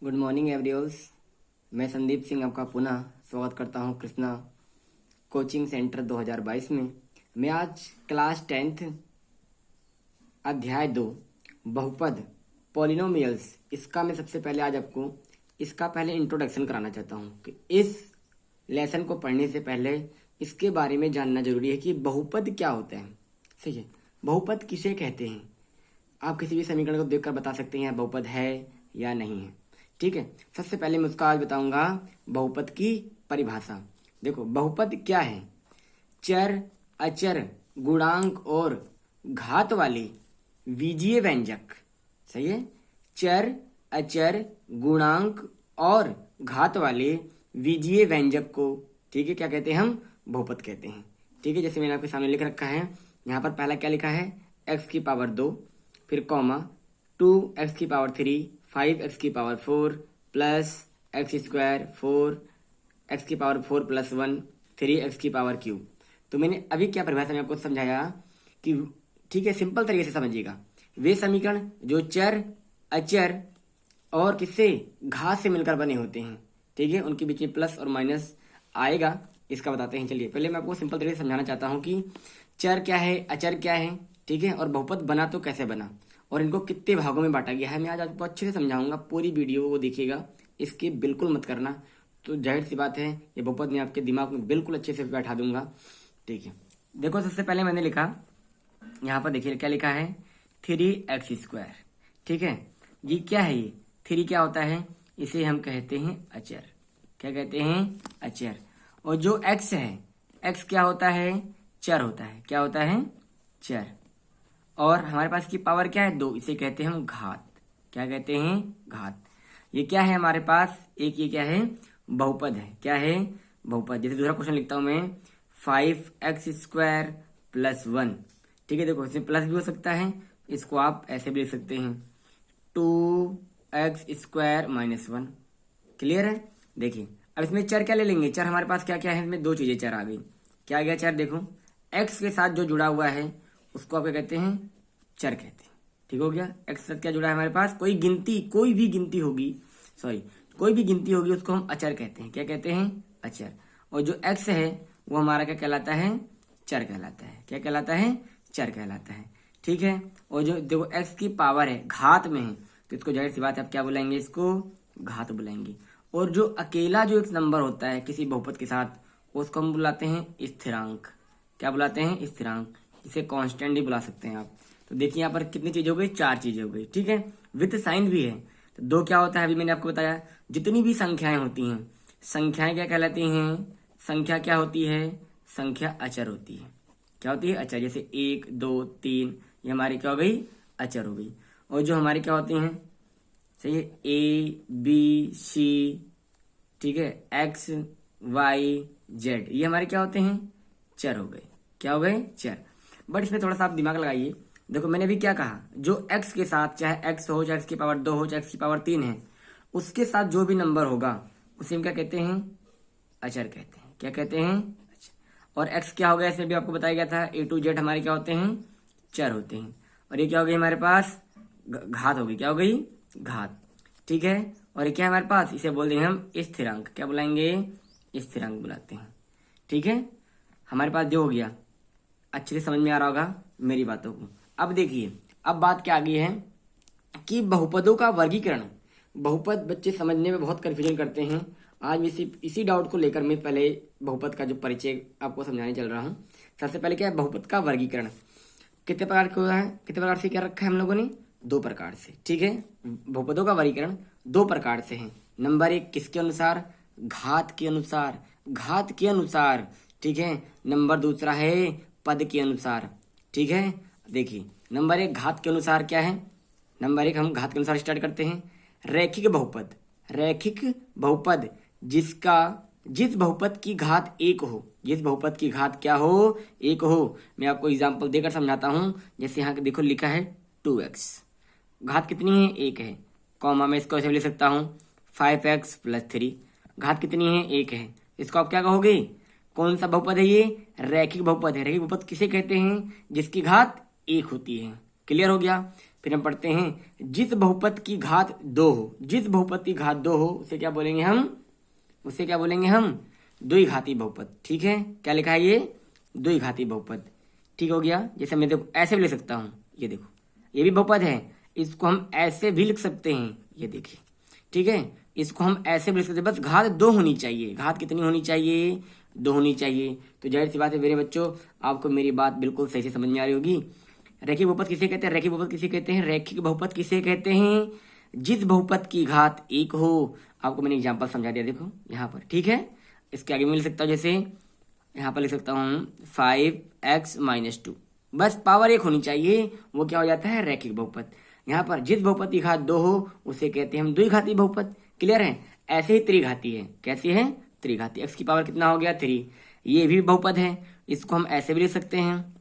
Good morning everyone. मैं संदीप सिंह आपका पुनः स्वागत करता हूं कृष्णा कोचिंग सेंटर 2022 में। मैं आज क्लास 10th अध्याय 2 बहुपद पॉलिनोमियल्स इसका मैं सबसे पहले आज आपको इसका पहले इंट्रोडक्शन कराना चाहता हूं कि इस लेसन को पढ़ने से पहले इसके बारे में जानना जरूरी है कि बहुपद क्या होता है। सही है, बहुपद किसे कहते हैं। आप किसी भी समीकरण को देखकर बता सकते हैं बहुपद है या नहीं है। ठीक है, सबसे पहले मैं उसका आज बताऊंगा बहुपद की परिभाषा। देखो, बहुपद क्या है? चर, अचर, गुणांक और घात वाले बीजीय व्यंजक। सही है, चर, अचर, गुणांक और घात वाले बीजीय व्यंजक को, ठीक है, क्या कहते हैं? हम बहुपद कहते हैं। ठीक है, जैसे मैंने आपके सामने लिख रखा है, यहाँ पर पहला क्या लिखा है? x की पावर 2, फिर कॉमा 2x की पावर 3, 5x की power 4 plus x square 4x की पावर 4 प्लस 1 3x की पावर क्यूब। तो मैंने अभी क्या परिभाषा में आपको समझाया कि, ठीक है, सिंपल तरीके से समझिएगा। वे समीकरण जो चर, अचर और किससे, घात से मिलकर बने होते हैं, ठीक है, उनके बीच में प्लस और माइनस आएगा, इसका बताते हैं। चलिए पहले मैं आपको सिंपल तरीके से समझाना चाहता हूँ कि चर क्या है, अचर क्या है, ठीक है, और बहुपद बना तो कैसे बना और इनको कितने भागों में बांटा गया है। मैं आज आपको अच्छे से समझाऊंगा, पूरी वीडियो को देखिएगा, इसके बिल्कुल मत करना। तो जाहिर सी बात है ये बहुपद मैं आपके दिमाग में बिल्कुल अच्छे से बैठा दूंगा। ठीक है, देखो सबसे पहले मैंने लिखा, यहाँ पर देखिए क्या लिखा है, 3x²। ठीक है, ये क्या है? ये 3 क्या होता है? इसे हम कहते हैं अचर। क्या कहते हैं? अचर। और जो x है, x क्या होता है? चर होता है। क्या होता है? चर। और हमारे पास की पावर क्या है? 2, इसे कहते हैं हम घात। क्या कहते हैं? घात। ये क्या है हमारे पास? एक ये क्या है? बहुपद है। क्या है? बहुपद। जैसे दूसरा क्वेश्चन लिखता हूं मैं, 5x² प्लस 1। ठीक है, देखो इसमें प्लस भी हो सकता है, इसको आप ऐसे भी लिख सकते हैं, 2x² माइनस 1। क्लियर है? देखिए अब इसमें चर क्या ले लेंगे? चर हमारे पास क्या क्या है? इसमें 2 चीजें चर आ गई। क्या आ गया चर? देखो x के साथ जो जुड़ा हुआ है उसको आप क्या कहते हैं? चर कहते हैं। ठीक हो गया। x के साथ क्या जुड़ा है हमारे पास? कोई भी गिनती होगी, कोई भी गिनती होगी, उसको हम अचर कहते हैं। क्या कहते हैं? अचर। और जो x है वो हमारा क्या कहलाता है? चर कहलाता है। क्या कहलाता है? चर कहलाता है। ठीक है, और जो देखो x की पावर है, घात में है, तो इसको जाहिर सी बात है आप क्या बुलाएंगे? इसको घात बुलाएंगे। और जो अकेला जो एक नंबर होता है किसी बहुपद के साथ, उसको हम बुलाते हैं स्थिरांक। क्या बुलाते हैं? स्थिरांक। इसे कांस्टेंट भी बुला सकते हैं आप। तो देखिए यहाँ पर कितनी चीजें हो गई? 4 चीजें हो गई। ठीक है, विथ साइन भी है। तो 2 क्या होता है? अभी मैंने आपको बताया, जितनी भी संख्याएं होती हैं, संख्याएं क्या कहलाती हैं? संख्या क्या होती है? संख्या अचर होती है। क्या होती है? अचर। जैसे 1 2 3, ये हमारी क्या हो गई? अचर हो गई। और जो हमारी क्या होती हैं? सही है, A B C, ठीक है, X Y Z, ये हमारे क्या होते हैं? चर हो गए। क्या हो गए? चर। बट इसमें थोड़ा सा आप दिमाग लगाइए। देखो मैंने भी क्या कहा, जो x के साथ, चाहे x हो, चाहे x की पावर 2 हो, चाहे x की पावर 3 है, उसके साथ जो भी नंबर होगा उसे हम क्या कहते हैं? अचर कहते हैं। क्या कहते हैं? अचर। और x क्या हो गया? इसमें भी आपको बताया गया था, A to Z हमारे क्या होते हैं? चर होते हैं। और ये क्या हो गई हमारे पास? घात हो गई। क्या हो गई? घात। ठीक है, और ये क्या है हमारे पास? इसे बोल देंगे हम स्थिरांक। क्या बुलाएंगे? स्थिरांक बुलाते हैं। ठीक है, हमारे पास जो हो गया, अच्छे से समझ में आ रहा होगा मेरी बातों को। अब देखिए, अब बात क्या आ गई है कि बहुपदों का वर्गीकरण। बहुपद बच्चे समझने में बहुत कंफ्यूजन करते हैं। आज मैं इसी डाउट को लेकर मैं पहले बहुपद का जो परिचय आपको समझाने चल रहा हूँ। सबसे पहले क्या है? बहुपद का वर्गीकरण कितने प्रकार का हुआ है? कितने प्रकार से क्या रखा है हम लोगों ने? 2 प्रकार से। ठीक है, बहुपदों का वर्गीकरण 2 प्रकार से है। नंबर 1 किसके अनुसार? घात के अनुसार। घात के अनुसार। ठीक है, नंबर दूसरा है पद के अनुसार। ठीक है, देखिए नंबर 1 घात के अनुसार क्या है? नंबर 1 हम घात के अनुसार स्टार्ट करते हैं। रैखिक बहुपद। रैखिक बहुपद जिस बहुपद की घात 1 हो, जिस बहुपद की घात क्या हो? 1 हो। मैं आपको एग्जांपल देकर समझाता हूं। जैसे यहाँ देखो लिखा है 2x, घात कितनी है? 1 है। कॉमा में इसको ऐसे लिख सकता हूँ 5x प्लस 3, घात कितनी है? 1 है। इसको आप क्या कहोगे? कौन सा बहुपद है ये? रैखिक बहुपद है। रैखिक बहुपद किसे कहते हैं? जिसकी घात 1 होती है। क्लियर हो गया? फिर हम पढ़ते हैं जिस बहुपद की घात 2 हो, जिस बहुपद की घात 2 हो उसे क्या बोलेंगे हम, उसे क्या बोलेंगे हम, द्विघाती बहुपद। ठीक है, क्या लिखा है ये, द्विघाती बहुपद। ठीक हो गया। जैसे मैं देखो ऐसे भी लिख सकता हूँ, ये देखो ये भी बहुपद है, इसको हम ऐसे भी लिख सकते हैं, ये देखिए। ठीक है, इसको हम ऐसे भी लिख सकते हैं, बस घात 2 होनी चाहिए। घात कितनी होनी चाहिए, 2 होनी चाहिए। तो जाहिर सी बात है मेरे बच्चों, आपको मेरी बात बिल्कुल सही से समझ में आ रही होगी। रैखिक बहुपद किसे कहते हैं, रैखिक बहुपद किसे कहते हैं, रैखिक बहुपद किसे कहते हैं, जिस बहुपद की घात 1 हो। आपको मैंने एग्जाम्पल समझा दिया, देखो यहाँ पर। ठीक है, इसके आगे मैं लिख सकता हूँ, जैसे यहाँ पर लिख सकता हूँ 5x-2, बस पावर 1 होनी चाहिए, वो क्या हो जाता है, रैखिक बहुपद। यहाँ पर जिस बहुपद की घात 2 हो उसे कहते हैं हम द्विघाती बहुपद। क्लियर है। ऐसे ही त्रिघाती है, कैसी है, त्रिघाती। x की पावर कितना हो गया, 3, ये भी बहुपद है, इसको हम ऐसे भी लिख सकते हैं।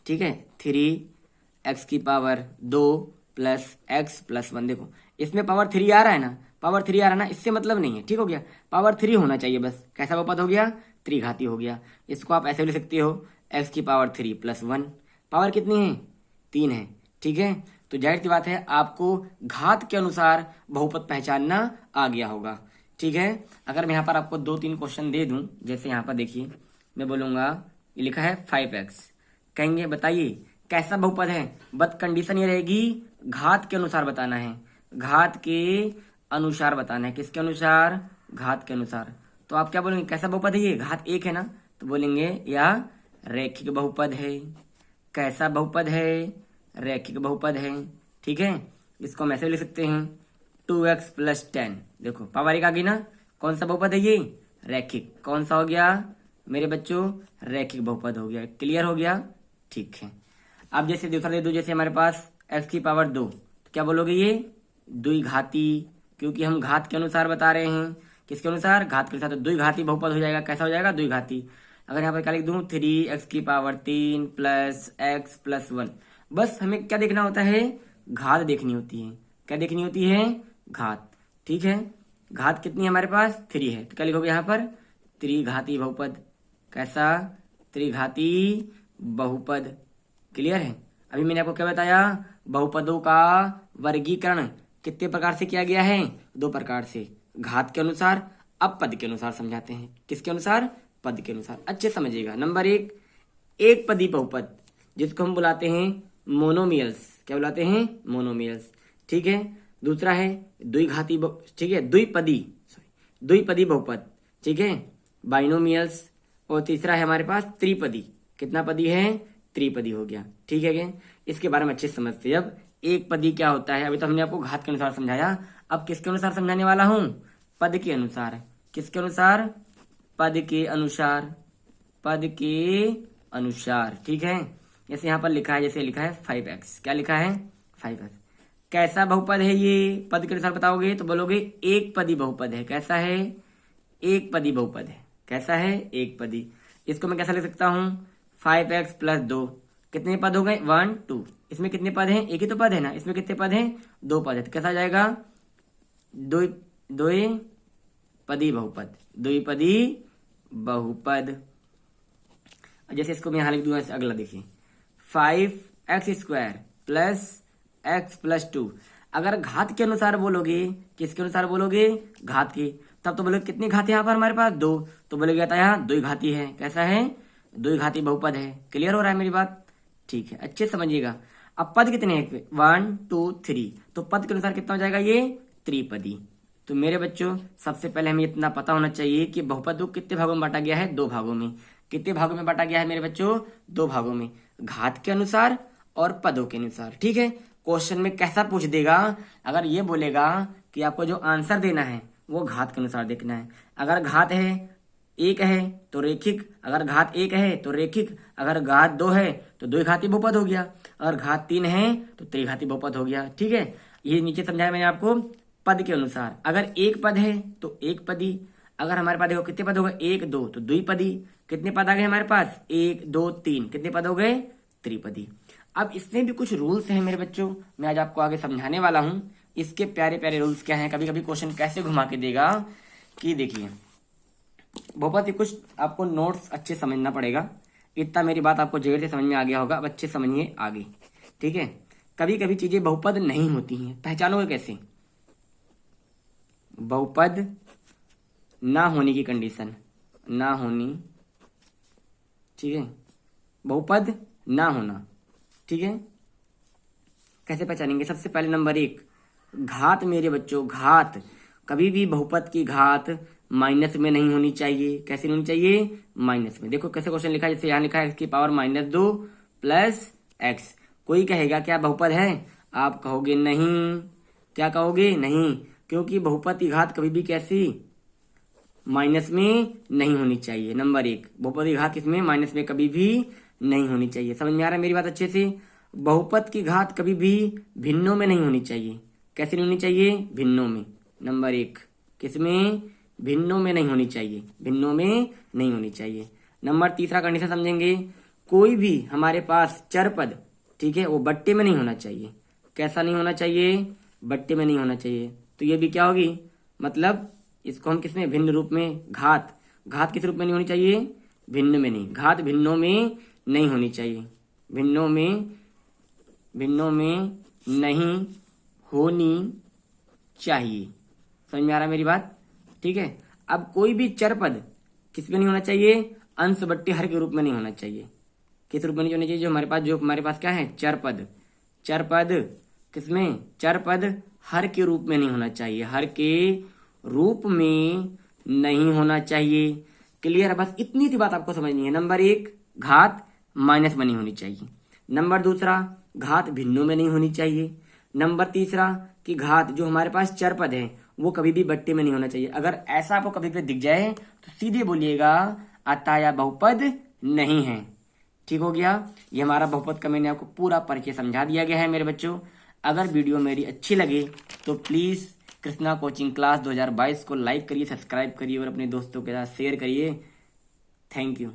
ठीक है, 3x की पावर 2 प्लस x प्लस 1। देखो इसमें पावर 3 आ रहा है ना, पावर 3 आ रहा है ना, इससे मतलब नहीं है। ठीक हो गया, पावर 3 होना चाहिए बस। कैसा बहुपद हो गया, त्रिघाती हो गया। इसको आप ऐसे भी लिख सकते हो, x की पावर 3 प्लस 1। पावर कितनी है, 3 है। ठीक है, तो जाहिर सी बात है आपको घात के अनुसार बहुपद पहचानना आ गया होगा। ठीक है, अगर मैं यहाँ पर आपको 2-3 क्वेश्चन दे दूं, जैसे यहाँ पर देखिए मैं बोलूंगा ये लिखा है 5x, कहेंगे बताइए कैसा बहुपद है, बट कंडीशन ये रहेगी घात के अनुसार बताना है, घात के अनुसार बताना है। किसके अनुसार, घात के अनुसार। तो आप क्या बोलेंगे, कैसा बहुपद है ये, घात 1 है ना, तो बोलेंगे या रैखिक बहुपद है। कैसा बहुपद है, रैखिक बहुपद है। ठीक है, इसको हम ऐसे भी लिख सकते हैं 2x प्लस 10। देखो पावर 1 आ गई ना, कौन सा बहुपद है ये, रैखिक। कौन सा हो गया मेरे बच्चों, रैखिक बहुपद हो गया। क्लियर हो गया। ठीक है, अब जैसे दूसरा दे दो, जैसे हमारे पास x की पावर 2, तो क्या बोलोगे ये द्विघाती, क्योंकि हम घात के अनुसार बता रहे हैं। किसके अनुसार, घात के अनुसार। तो द्विघाती बहुपद हो जाएगा। कैसा हो जाएगा, द्विघाती। अगर यहाँ पर क्या लिख दूं, 3x की पावर 3 प्लस x प्लस 1। बस हमें क्या देखना होता है, घात देखनी होती है। क्या देखनी होती है, घात। ठीक है, घात कितनी है हमारे पास, 3 है, तो क्या लिखोगे यहाँ पर, त्रिघाती बहुपद। कैसा, त्रिघाती बहुपद। क्लियर है। अभी मैंने आपको क्या बताया, बहुपदों का वर्गीकरण कितने प्रकार से किया गया है, 2 प्रकार से, घात के अनुसार, अब पद के अनुसार समझाते हैं। किसके अनुसार, पद के अनुसार। अच्छे समझिएगा। नंबर 1, एक पदी बहुपद, जिसको हम बुलाते हैं मोनोमियल्स। क्या बुलाते हैं, मोनोमियल्स। ठीक है, दूसरा है द्विघाती, ठीक है, द्विपदी बहुपद। ठीक है, बाइनोमियल्स। और तीसरा है हमारे पास त्रिपदी। कितना पदी है, त्रिपदी हो गया। ठीक है, again, इसके बारे में अच्छे से समझते हैं। अब एक पदी क्या होता है, अभी तो हमने आपको घात के अनुसार समझाया, अब किसके अनुसार समझाने वाला हूं, पद के अनुसार। किसके अनुसार, पद के अनुसार, पद के अनुसार। ठीक है, जैसे यहाँ पर लिखा है, जैसे लिखा है 5x। क्या लिखा है, 5x। कैसा बहुपद है ये, पद के अनुसार बताओगे तो बोलोगे एक पदी बहुपद है। कैसा है, एक पदी बहुपद है। कैसा है, एक पदी। इसको मैं कैसा लिख सकता हूँ, 5x प्लस 2। कितने पद हो गए, 1 2। इसमें कितने पद हैं, एक ही तो पद है ना, इसमें कितने पद हैं, 2 पद है। तो कैसा आ जाएगा, द्विपदी बहुपद, द्विपदी बहुपद। जैसे इसको मैं यहाँ लिख दूंगा, अगला देखिए 5x² प्लस x प्लस 2। अगर घात के अनुसार बोलोगे, किसके अनुसार बोलोगे, घात के, तब तो बोलोगे कितनी घात है यहाँ पर हमारे पास, 2, तो बोलोगे आता यहाँ द्विघाती है। कैसा है, द्विघाती बहुपद है। क्लियर हो रहा है मेरी बात। ठीक है, अच्छे समझिएगा। अब पद कितने हैं, 1 2 3, तो पद के अनुसार कितना हो जाएगा ये, त्रिपदी। तो मेरे बच्चों सबसे पहले हमें इतना पता होना चाहिए कि बहुपद को कितने भागों में बांटा गया है, 2 भागों में। कितने भागों में बांटा गया है मेरे बच्चों, 2 भागों में, घात के अनुसार और पदों के अनुसार। ठीक है, क्वेश्चन में कैसा पूछ देगा, अगर ये बोलेगा कि आपको जो आंसर देना है वो घात के अनुसार देखना है। अगर घात है 1 है तो रेखिक, अगर घात 1 है तो रेखिक, अगर घात 2 है तो द्विघाती बहुपद हो गया, अगर घात 3 है तो त्रिघाती बहुपद हो गया। ठीक है, ये नीचे समझाया मैंने आपको पद के अनुसार। अगर एक पद है तो एक पदी, अगर हमारे पास देखो कितने पद हो गए, 1 2, तो द्विपदी। कितने पद आ गए हमारे पास, 1 2 3, कितने पद हो गए, त्रिपदी। अब इसमें भी कुछ रूल्स हैं मेरे बच्चों, मैं आज आपको आगे समझाने वाला हूं। इसके प्यारे प्यारे रूल्स क्या हैं, कभी कभी क्वेश्चन कैसे घुमा के देगा कि देखिए, बहुत ही कुछ आपको नोट्स अच्छे समझना पड़ेगा। इतना मेरी बात आपको जगह से समझ में आ गया होगा, अब अच्छे समझिए आगे। ठीक है, कभी कभी चीजें बहुपद नहीं होती हैं, पहचानोगे कैसे? बहुपद ना होने की कंडीशन, ना होनी, ठीक है, बहुपद ना होना, ठीक है। कैसे पहचानेंगे? सबसे पहले नंबर 1, घात मेरे बच्चों, घात कभी भी बहुपद की घात माइनस में नहीं होनी चाहिए। कैसे नहीं होनी चाहिए? माइनस में। देखो कैसे क्वेश्चन लिखा है, जैसे यहाँ लिखा है एक्स की पावर -2 प्लस एक्स। कोई कहेगा क्या बहुपद है? आप कहोगे नहीं। क्या कहोगे? नहीं, क्योंकि बहुपद की घात कभी भी कैसी? माइनस में नहीं होनी चाहिए। नंबर 1, बहुपद की घात किसमें? माइनस में कभी भी नहीं होनी चाहिए। समझ में आ रहा है मेरी बात अच्छे से? बहुपद की घात कभी भी भिन्नों में नहीं होनी चाहिए। कैसे नहीं होनी चाहिए? भिन्नों में। नंबर 1, किसमें? भिन्नों में नहीं होनी चाहिए, भिन्नों में नहीं होनी चाहिए। नंबर 3 कंडीशन समझेंगे, कोई भी हमारे पास चर पद, ठीक है, वो बट्टे में नहीं होना चाहिए। कैसा नहीं होना चाहिए? बट्टे में नहीं होना चाहिए। तो ये भी क्या होगी? मतलब इसको हम किसमें? भिन्न रूप में। घात, घात किस रूप में नहीं होनी चाहिए? भिन्न में नहीं। घात भिन्नों में नहीं होनी चाहिए, भिन्नों में नहीं होनी चाहिए। समझ में आ रहा है मेरी बात? ठीक है। अब कोई भी चर पद किस में नहीं होना चाहिए? अंश बट्टे हर के रूप में नहीं होना चाहिए। किस रूप में नहीं होना चाहिए? जो हमारे पास क्या है? चर पद। चर पद किसमें? चर पद हर के रूप में नहीं होना चाहिए, हर के रूप में नहीं होना चाहिए। क्लियर है? बस इतनी सी बात आपको समझनी है। नंबर 1, घात माइनस में नहीं होनी चाहिए। नंबर 2, घात भिन्नों में नहीं होनी चाहिए। नंबर 3 कि घात जो हमारे पास चर पद है वो कभी भी बट्टे में नहीं होना चाहिए। अगर ऐसा आपको कभी भी दिख जाए तो सीधे बोलिएगा अतः बहुपद नहीं है। ठीक हो गया? ये हमारा बहुपद का मैंने आपको पूरा परिचय समझा दिया गया है मेरे बच्चों। अगर वीडियो मेरी अच्छी लगे तो प्लीज कृष्णा कोचिंग क्लास 2022 को लाइक करिए, सब्सक्राइब करिए और अपने दोस्तों के साथ शेयर करिए। Thank you.